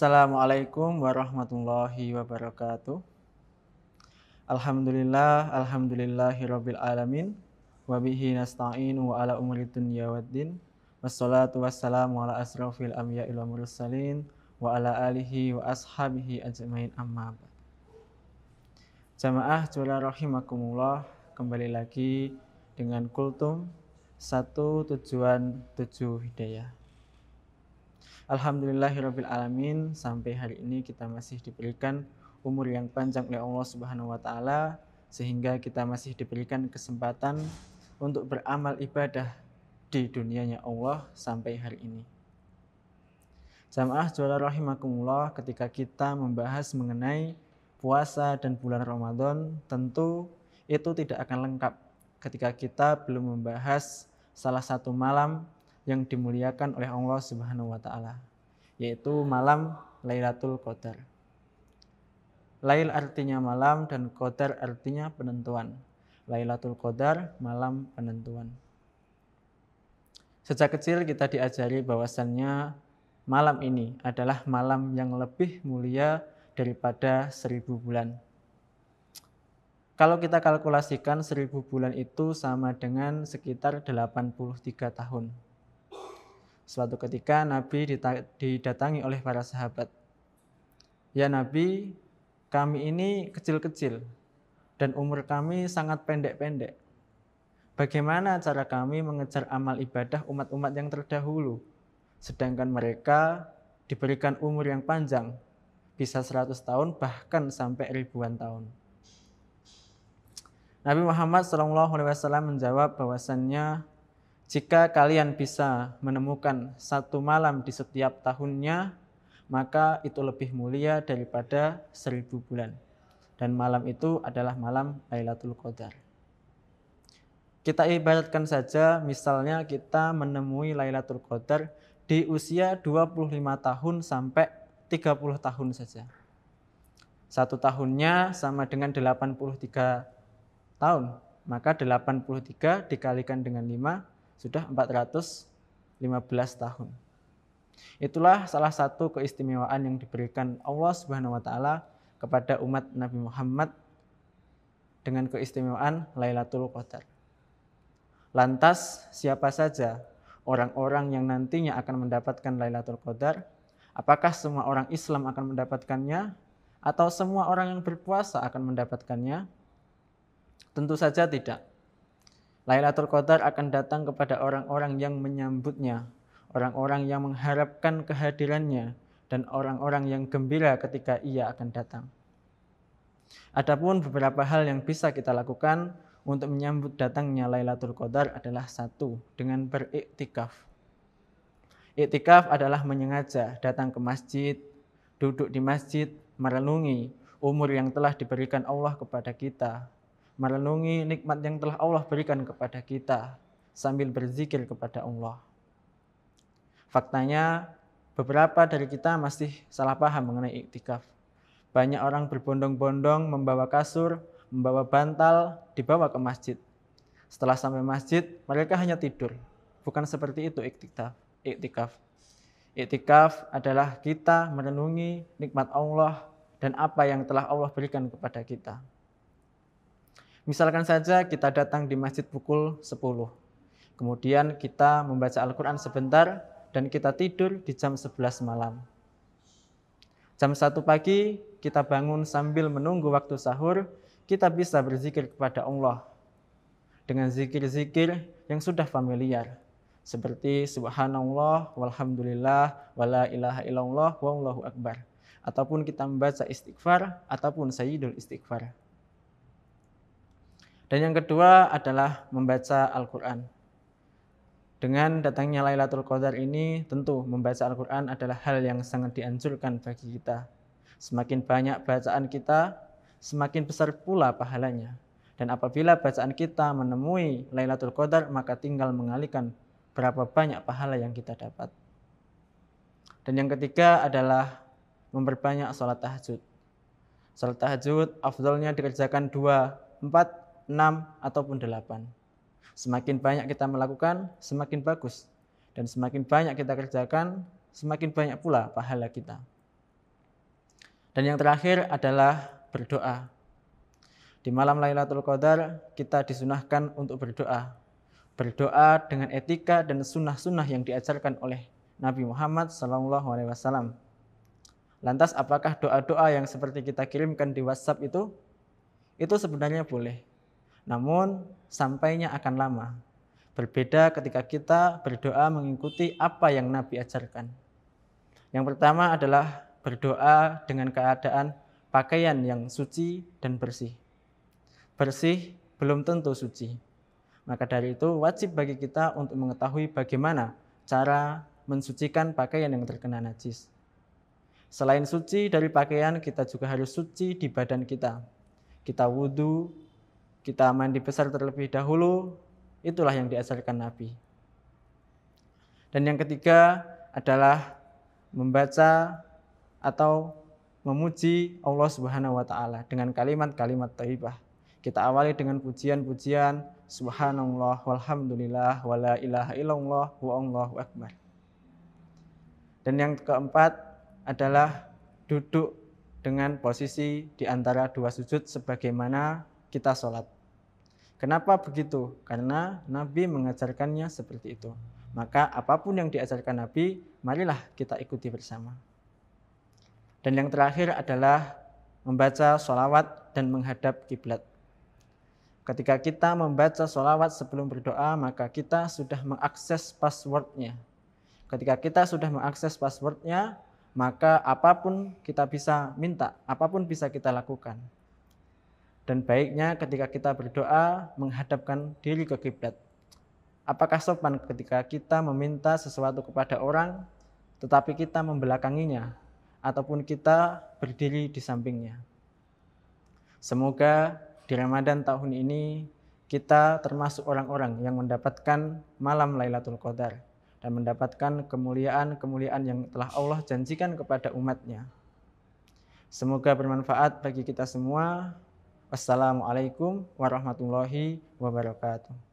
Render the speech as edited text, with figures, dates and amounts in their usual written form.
Assalamualaikum warahmatullahi wabarakatuh. Alhamdulillahirabbil alamin wa bihi nasta'inu wa ala umuri dunya waddin. Wassalatu wassalamu ala asrofil anbiya'i wal mursalin wa ala alihi wa ashabihi ajmain amma ba'd. Jamaah jula rahimakumullah, kembali lagi dengan Kultum, satu tujuan, tujuh hidayah. Alhamdulillahirabbil alamin, sampai hari ini kita masih diberikan umur yang panjang oleh Allah Subhanahu wa taala, sehingga kita masih diberikan kesempatan untuk beramal ibadah di dunianya Allah sampai hari ini. Jamaah jalla rahimakumullah, ketika kita membahas mengenai puasa dan bulan Ramadan, tentu itu tidak akan lengkap ketika kita belum membahas salah satu malam yang dimuliakan oleh Allah Subhanahu wa taala, yaitu malam Lailatul Qadar. Lail artinya malam dan Qadar artinya penentuan. Lailatul Qadar, malam penentuan. Sejak kecil kita diajari bahwasannya malam ini adalah malam yang lebih mulia daripada 1000 bulan. Kalau kita kalkulasikan 1000 bulan itu sama dengan sekitar 83 tahun. Suatu ketika Nabi didatangi oleh para sahabat. Ya Nabi, kami ini kecil-kecil dan umur kami sangat pendek-pendek. Bagaimana cara kami mengejar amal ibadah umat-umat yang terdahulu, sedangkan mereka diberikan umur yang panjang, bisa 100 tahun bahkan sampai ribuan tahun. Nabi Muhammad SAW menjawab bahwasannya, jika kalian bisa menemukan satu malam di setiap tahunnya, maka itu lebih mulia daripada 1000 bulan. Dan malam itu adalah malam Lailatul Qadar. Kita ibaratkan saja, misalnya kita menemui Lailatul Qadar di usia 25 tahun sampai 30 tahun saja. Satu tahunnya sama dengan 83 tahun. Maka 83 dikalikan dengan 5 sudah 415 tahun. Itulah salah satu keistimewaan yang diberikan Allah Subhanahu wa taala kepada umat Nabi Muhammad dengan keistimewaan Lailatul Qadar. Lantas siapa saja orang-orang yang nantinya akan mendapatkan Lailatul Qadar? Apakah semua orang Islam akan mendapatkannya atau semua orang yang berpuasa akan mendapatkannya? Tentu saja tidak. Lailatul Qadar akan datang kepada orang-orang yang menyambutnya, orang-orang yang mengharapkan kehadirannya, dan orang-orang yang gembira ketika ia akan datang. Adapun beberapa hal yang bisa kita lakukan untuk menyambut datangnya Lailatul Qadar adalah satu, dengan beriktikaf. Iktikaf adalah menyengaja datang ke masjid, duduk di masjid, merenungi umur yang telah diberikan Allah kepada kita, merenungi nikmat yang telah Allah berikan kepada kita, sambil berzikir kepada Allah. Faktanya, beberapa dari kita masih salah paham mengenai iktikaf. Banyak orang berbondong-bondong membawa kasur, membawa bantal, dibawa ke masjid. Setelah sampai masjid, mereka hanya tidur. Bukan seperti itu iktikaf. Iktikaf adalah kita merenungi nikmat Allah dan apa yang telah Allah berikan kepada kita. Misalkan saja kita datang di masjid pukul 10. Kemudian kita membaca Al-Quran sebentar dan kita tidur di jam 11 malam. Jam 1 pagi kita bangun sambil menunggu waktu sahur, kita bisa berzikir kepada Allah dengan zikir-zikir yang sudah familiar, seperti subhanallah, walhamdulillah, wala ilaha illallah, wallahu akbar. Ataupun kita membaca istighfar, ataupun sayyidul istighfar. Dan yang kedua adalah membaca Al-Quran. Dengan datangnya Lailatul Qadar ini, tentu membaca Al-Quran adalah hal yang sangat dianjurkan bagi kita. Semakin banyak bacaan kita, semakin besar pula pahalanya. Dan apabila bacaan kita menemui Lailatul Qadar, maka tinggal mengalihkan berapa banyak pahala yang kita dapat. Dan yang ketiga adalah memperbanyak sholat tahajud. Sholat tahajud afdalnya dikerjakan 2, 4, 6 ataupun 8. Semakin banyak kita melakukan, semakin bagus. Dan semakin banyak kita kerjakan, semakin banyak pula pahala kita. Dan yang terakhir adalah berdoa. Di malam Lailatul Qadar kita disunahkan untuk berdoa. Berdoa dengan etika dan sunnah-sunnah yang diajarkan oleh Nabi Muhammad SAW. Lantas apakah doa-doa yang seperti kita kirimkan di WhatsApp itu sebenarnya boleh. Namun sampainya akan lama. Berbeda ketika kita berdoa mengikuti apa yang Nabi ajarkan. Yang pertama adalah berdoa dengan keadaan pakaian yang suci dan bersih. Bersih belum tentu suci. Maka dari itu wajib bagi kita untuk mengetahui bagaimana cara mensucikan pakaian yang terkena najis. Selain suci dari pakaian, kita juga harus suci di badan kita. Kita wudhu, kita mandi besar terlebih dahulu, itulah yang diajarkan Nabi. Dan yang ketiga adalah membaca atau memuji Allah Subhanahu wa taala dengan kalimat-kalimat thayyibah. Kita awali dengan pujian-pujian subhanallah walhamdulillah wala ilaha illallah wallahu akbar. Dan yang keempat adalah duduk dengan posisi di antara dua sujud sebagaimana kita sholat. Kenapa begitu? Karena Nabi mengajarkannya seperti itu. Maka apapun yang diajarkan Nabi, marilah kita ikuti bersama. Dan yang terakhir adalah membaca sholawat dan menghadap kiblat. Ketika kita membaca sholawat sebelum berdoa, maka kita sudah mengakses passwordnya. Ketika kita sudah mengakses passwordnya, maka apapun kita bisa minta, apapun bisa kita lakukan. Dan baiknya ketika kita berdoa menghadapkan diri ke kiblat. Apakah sopan ketika kita meminta sesuatu kepada orang, tetapi kita membelakanginya, ataupun kita berdiri di sampingnya? Semoga di Ramadan tahun ini kita termasuk orang-orang yang mendapatkan malam Lailatul Qadar dan mendapatkan kemuliaan-kemuliaan yang telah Allah janjikan kepada umatnya. Semoga bermanfaat bagi kita semua. Wassalamualaikum warahmatullahi wabarakatuh.